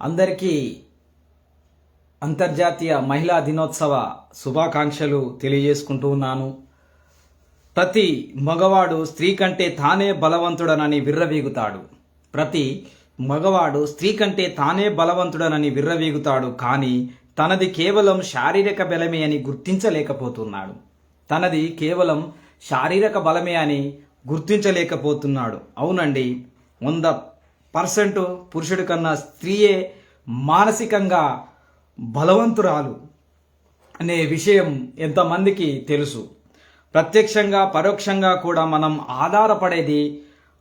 అందరికీ అంతర్జాతీయ మహిళా దినోత్సవ శుభాకాంక్షలు తెలియజేసుకుంటూ ఉన్నాను. ప్రతి మగవాడు స్త్రీ కంటే తానే బలవంతుడనని విర్రవీగుతాడు. ప్రతి మగవాడు స్త్రీ కంటే తానే బలవంతుడనని విర్రవీగుతాడు. కానీ తనది కేవలం శారీరక బలమే అని గుర్తించలేకపోతున్నాడు. తనది కేవలం శారీరక బలమే అని గుర్తించలేకపోతున్నాడు. అవునండి, 100% పురుషుడి కన్నా స్త్రీయే మానసికంగా బలవంతురాలు అనే విషయం ఎంతమందికి తెలుసు? ప్రత్యక్షంగా పరోక్షంగా కూడా మనం ఆధారపడేది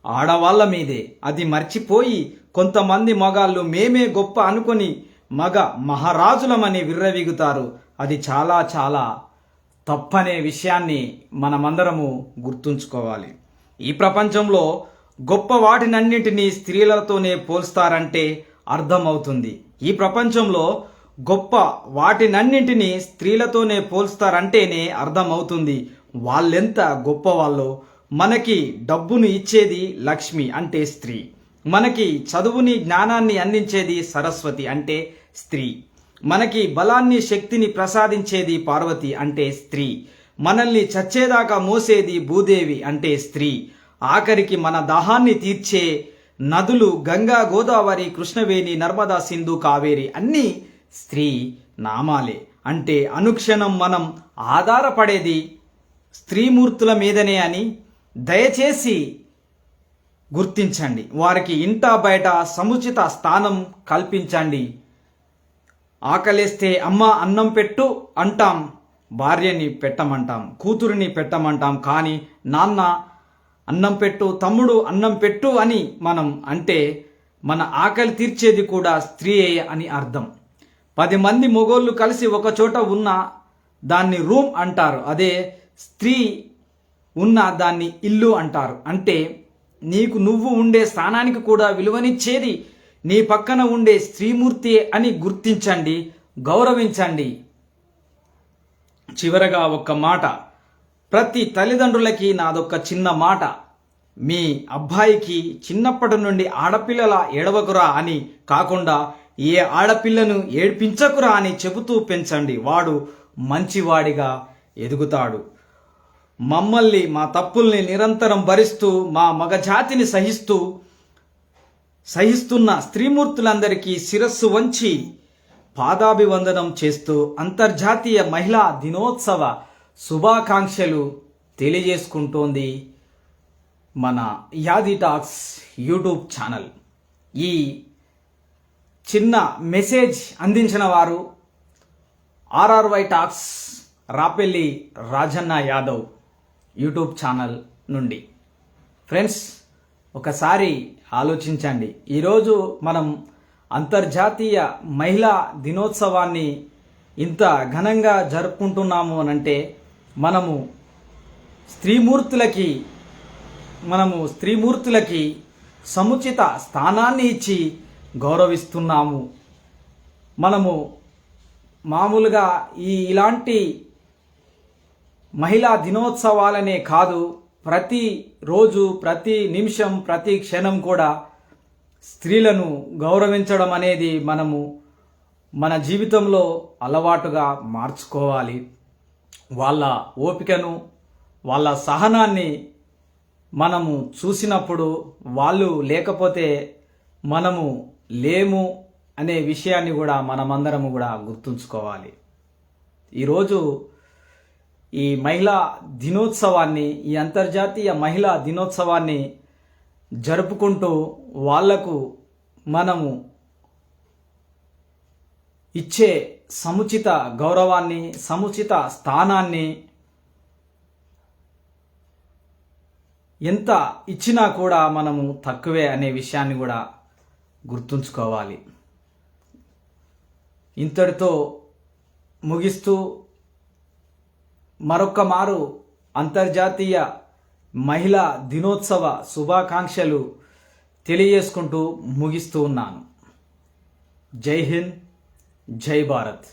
ఆడవాళ్ళ మీదే. అది మర్చిపోయి కొంతమంది మగాళ్ళు మేమే గొప్ప అనుకొని మగ మహారాజులమని విర్రవీగుతారు. అది చాలా చాలా తప్పనే విషయాన్ని మనమందరము గుర్తుంచుకోవాలి. ఈ ప్రపంచంలో గొప్ప వాటినన్నింటినీ స్త్రీలతోనే పోల్స్తారంటే అర్థమవుతుంది. ఈ ప్రపంచంలో గొప్ప వాటినన్నింటినీ స్త్రీలతోనే పోల్స్తారంటేనే అర్థమవుతుంది వాళ్ళెంత గొప్పవాళ్ళో. మనకి డబ్బును ఇచ్చేది లక్ష్మి అంటే స్త్రీ, మనకి చదువుని జ్ఞానాన్ని అందించేది సరస్వతి అంటే స్త్రీ, మనకి బలాన్ని శక్తిని ప్రసాదించేది పార్వతి అంటే స్త్రీ, మనల్ని చచ్చేదాకా మోసేది భూదేవి అంటే స్త్రీ, ఆఖరికి మన దాహాన్ని తీర్చే నదులు గంగా గోదావరి కృష్ణవేణి నర్మదా సింధు కావేరి అన్నీ స్త్రీ నామాలే. అంటే అనుక్షణం మనం ఆధారపడేది స్త్రీమూర్తుల మీదనే అని దయచేసి గుర్తించండి. వారికి ఇంట బయట సముచిత స్థానం కల్పించండి. ఆకలేస్తే అమ్మ అన్నం పెట్టు అంటాం, భార్యని పెట్టమంటాం, కూతురిని పెట్టమంటాం. కానీ నాన్న అన్నం పెట్టు, తమ్ముడు అన్నం పెట్టు అని మనం అంటే మన ఆకలి తీర్చేది కూడా స్త్రీయే అని అర్థం. 10 మంది మొగోళ్ళు కలిసి ఒక చోట ఉన్న దాన్ని రూమ్ అంటారు. అదే స్త్రీ ఉన్న దాన్ని ఇల్లు అంటారు. అంటే నీకు నువ్వు ఉండే స్థానానికి కూడా విలువనిచ్చేది నీ పక్కన ఉండే స్త్రీమూర్తి అని గుర్తించండి, గౌరవించండి. చివరగా ఒక్క మాట, ప్రతి తల్లిదండ్రులకి నాదొక్క చిన్న మాట. మీ అబ్బాయికి చిన్నప్పటి నుండి ఆడపిల్లల ఏడవకురా అని కాకుండా ఏ ఆడపిల్లను ఏడ్పించకురా అని చెబుతూ పెంచండి. వాడు మంచివాడిగా ఎదుగుతాడు. మమ్మల్ని మా తప్పుల్ని నిరంతరం భరిస్తూ మా మగజాతిని సహిస్తున్న స్త్రీమూర్తులందరికీ శిరస్సు వంచి పాదాభివందనం చేస్తూ అంతర్జాతీయ మహిళా దినోత్సవ శుభాకాంక్షలు తెలియజేసుకుంటోంది మన యాది టాక్స్ యూట్యూబ్ ఛానల్. ఈ చిన్న మెసేజ్ అందించిన వారు RRY talks Rapelli Rajanna Yadav YouTube channel నుండి. ఫ్రెండ్స్, ఒకసారి ఆలోచించండి. ఈరోజు మనం అంతర్జాతీయ మహిళా దినోత్సవాన్ని ఇంత ఘనంగా జరుపుకుంటున్నాము అనంటే మనము స్త్రీమూర్తులకి సముచిత స్థానాన్ని ఇచ్చి గౌరవిస్తున్నాము. మనము మామూలుగా ఇలాంటి మహిళా దినోత్సవాలనే కాదు, ప్రతి రోజు ప్రతి నిమిషం ప్రతి క్షణం కూడా స్త్రీలను గౌరవించడం అనేది మనము మన జీవితంలో అలవాటుగా మార్చుకోవాలి. వాళ్ళ ఓపికను వాళ్ళ సహనాన్ని మనము చూసినప్పుడు వాళ్ళు లేకపోతే మనము లేము అనే విషయాన్ని కూడా మనమందరము కూడా గుర్తుంచుకోవాలి. ఈరోజు ఈ మహిళా దినోత్సవాన్ని, ఈ అంతర్జాతీయ మహిళా దినోత్సవాన్ని జరుపుకుంటూ వాళ్లకు మనము ఇచ్చే సముచిత గౌరవాన్ని, సముచిత స్థానాన్ని ఎంత ఇచ్చినా కూడా మనము తక్కువే అనే విషయాన్ని కూడా గుర్తుంచుకోవాలి. ఇంతటితో ముగిస్తూ మరొక్క మారు అంతర్జాతీయ మహిళా దినోత్సవ శుభాకాంక్షలు తెలియజేసుకుంటూ ముగిస్తూ ఉన్నాను. జై హింద్, జై భారత్.